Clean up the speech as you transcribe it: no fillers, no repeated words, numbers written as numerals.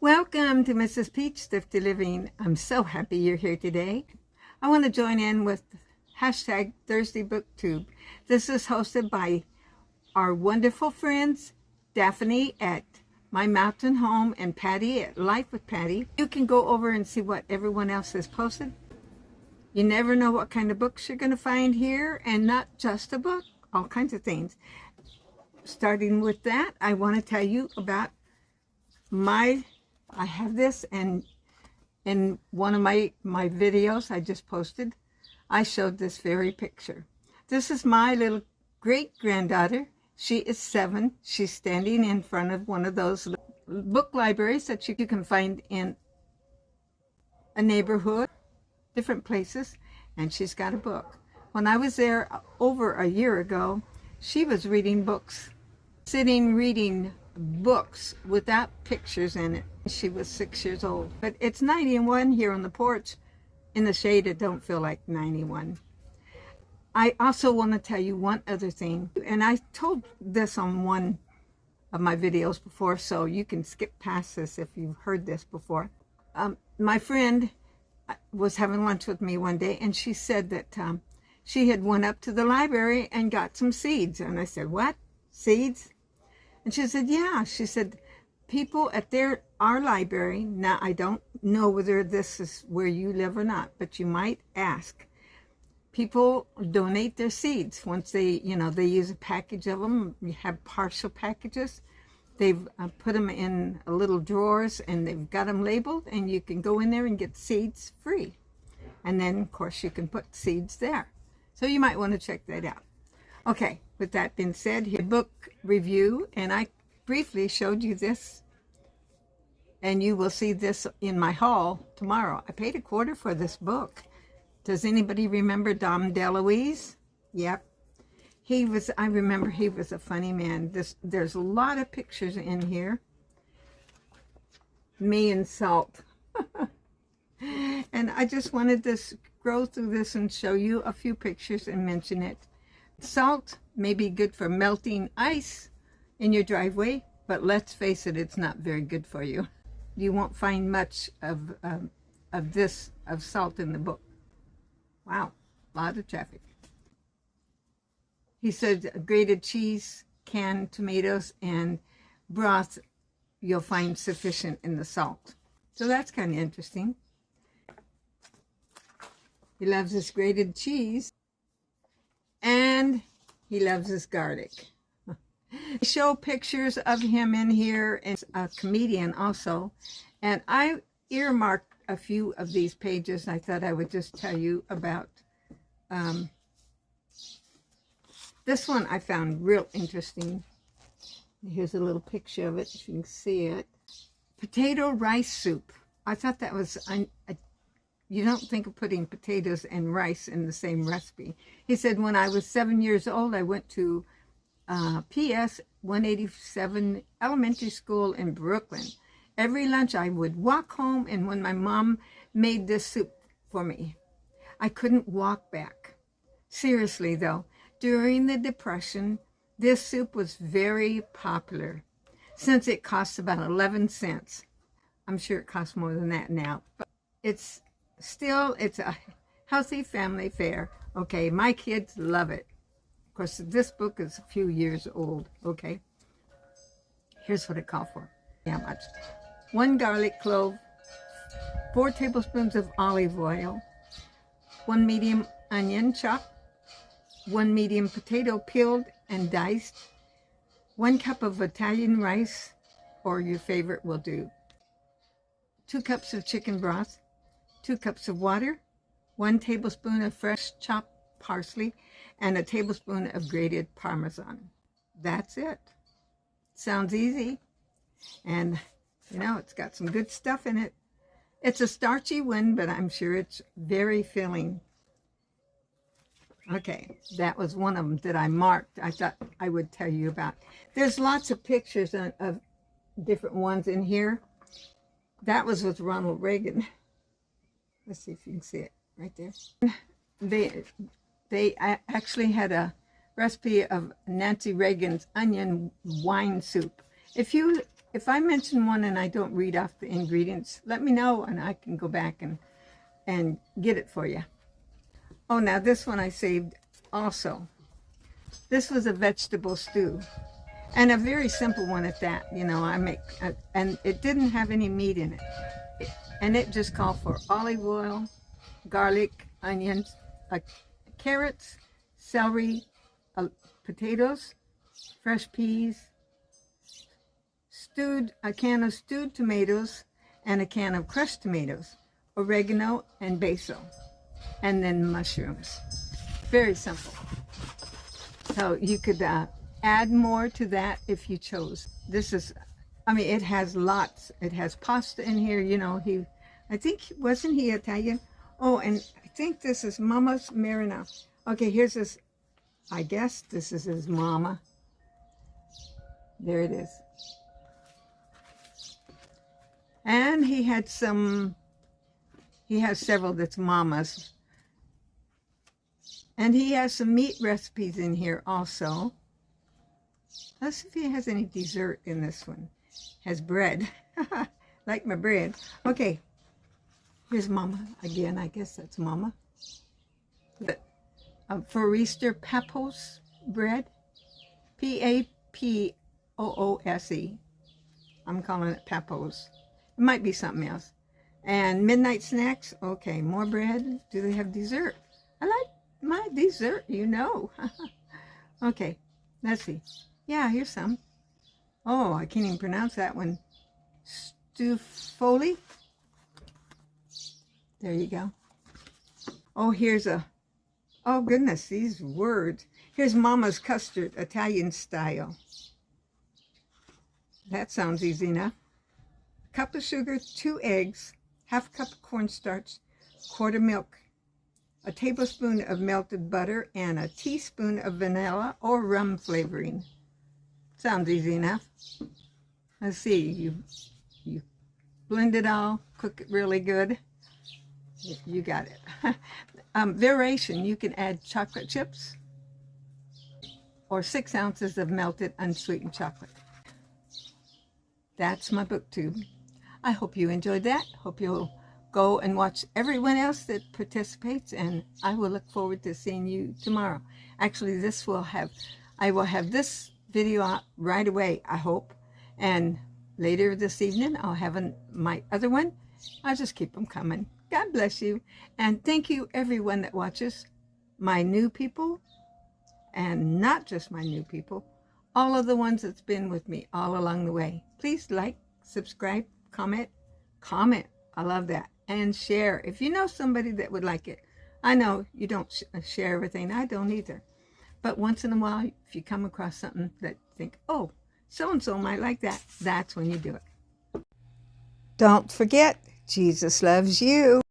Welcome to Mrs. Peach Thrifty Living. I'm so happy you're here today. I want to join in with hashtag Thursday BookTube. This is hosted by our wonderful friends, Daphne at My Mountain Home and Patty at Life with Patty. You can go over and see what everyone else has posted. You never know what kind of books you're going to find here, and not just a book, all kinds of things. Starting with that, I want to tell you about I have this, and in one of my videos I just posted, I showed this very picture. This is my little great-granddaughter. She is 7. She's standing in front of one of those book libraries that you can find in a neighborhood, different places, and she's got a book. When I was there over a year ago, she was reading books, sitting reading books without pictures in it. She was 6 years old. But it's 91 here on the porch. In the shade, it don't feel like 91. I also want to tell you one other thing, and I told this on one of my videos before, so you can skip past this if you've heard this before. My friend was having lunch with me one day, and she said that she had went up to the library and got some seeds. And I said, what? Seeds? And she said, yeah. She said, people at our library, now I don't know whether this is where you live or not, but you might ask. People donate their seeds once they use a package of them. You have partial packages. They've put them in little drawers, and they've got them labeled, and you can go in there and get seeds free. And then, of course, you can put seeds there. So you might want to check that out. Okay, with that being said, here's a book review, and I briefly showed you this, and you will see this in my haul tomorrow. I paid $25 for this book. Does anybody remember Dom Deluise? Yep. I remember he was a funny man. There's a lot of pictures in here. Me and Salt. And I just wanted to scroll through this and show you a few pictures and mention it. Salt may be good for melting ice in your driveway, but let's face it, it's not very good for you. You won't find much of salt in the book. Wow, a lot of traffic. He said grated cheese, canned tomatoes, and broth you'll find sufficient in the salt. So that's kind of interesting. He loves his grated cheese, and he loves his garlic. I show pictures of him in here, and a comedian also, and I earmarked a few of these pages. I thought I would just tell you about this one. I found real interesting. Here's a little picture of it if you can see it. Potato rice soup. I thought that was you don't think of putting potatoes and rice in the same recipe. He said, when I was 7 years old, I went to PS 187 elementary school in Brooklyn. Every lunch I would walk home, and when my mom made this soup for me, I couldn't walk back. Seriously though, during the Depression, this soup was very popular since it costs about 11 cents. I'm sure it costs more than that now, but it's a healthy family fare. Okay, my kids love it. Of course, this book is a few years old. Okay, here's what it called for. How much? 1 garlic clove, 4 tablespoons of olive oil, 1 medium onion chopped, 1 medium potato peeled and diced, 1 cup of Italian rice, or your favorite will do, 2 cups of chicken broth, 2 cups of water, 1 tablespoon of fresh chopped parsley, and a tablespoon of grated Parmesan. That's it. Sounds easy. And it's got some good stuff in it. It's a starchy one, but I'm sure it's very filling. Okay, that was one of them that I marked. I thought I would tell you about. There's lots of pictures of different ones in here. That was with Ronald Reagan. Let's see if you can see it right there. They actually had a recipe of Nancy Reagan's onion wine soup. If you if I mention one and I don't read off the ingredients, let me know and I can go back and get it for you. Oh, now this one I saved also. This was a vegetable stew, and a very simple one at that. You know, and it didn't have any meat in it. And it just called for olive oil, garlic, onions, carrots, celery, potatoes, fresh peas, a can of stewed tomatoes, and a can of crushed tomatoes, oregano and basil, and then mushrooms. Very simple. So you could add more to that if you chose. This is, I mean, it has lots. It has pasta in here. You know, I think, wasn't he Italian? Oh, and I think this is Mama's marinara. Okay, here's his, I guess this is his mama. There it is. And he has several that's Mama's. And he has some meat recipes in here also. Let's see if he has any dessert in this one. Has bread. Like my bread. Okay. Here's Mama again. I guess that's Mama. But for Easter, Papos bread. Pappoose. I'm calling it Papos. It might be something else. And midnight snacks. Okay, more bread. Do they have dessert? I like my dessert, you know. Okay, let's see. Yeah, here's some. Oh, I can't even pronounce that one. Stufoli. There you go. Oh, here's oh goodness, these words. Here's Mama's custard, Italian style. That sounds easy enough. A cup of sugar, 2 eggs, half a cup of cornstarch, quart of milk, a tablespoon of melted butter, and a teaspoon of vanilla or rum flavoring. Sounds easy enough. Let's see, you blend it all, cook it really good. You got it. Variation, you can add chocolate chips or 6 ounces of melted unsweetened chocolate. That's my booktube. I hope you enjoyed that. Hope you'll go and watch everyone else that participates, and I will look forward to seeing you tomorrow. Actually, I will have this video out right away, I hope, and later this evening I'll have my other one. I'll just keep them coming. God bless you, and thank you everyone that watches, my new people, and not just my new people, all of the ones that's been with me all along the way. Please like, subscribe, comment. I love that. And share if you know somebody that would like it. I know you don't share everything. I don't either. But once in a while, if you come across something that you think, oh, so-and-so might like that, that's when you do it. Don't forget, Jesus loves you.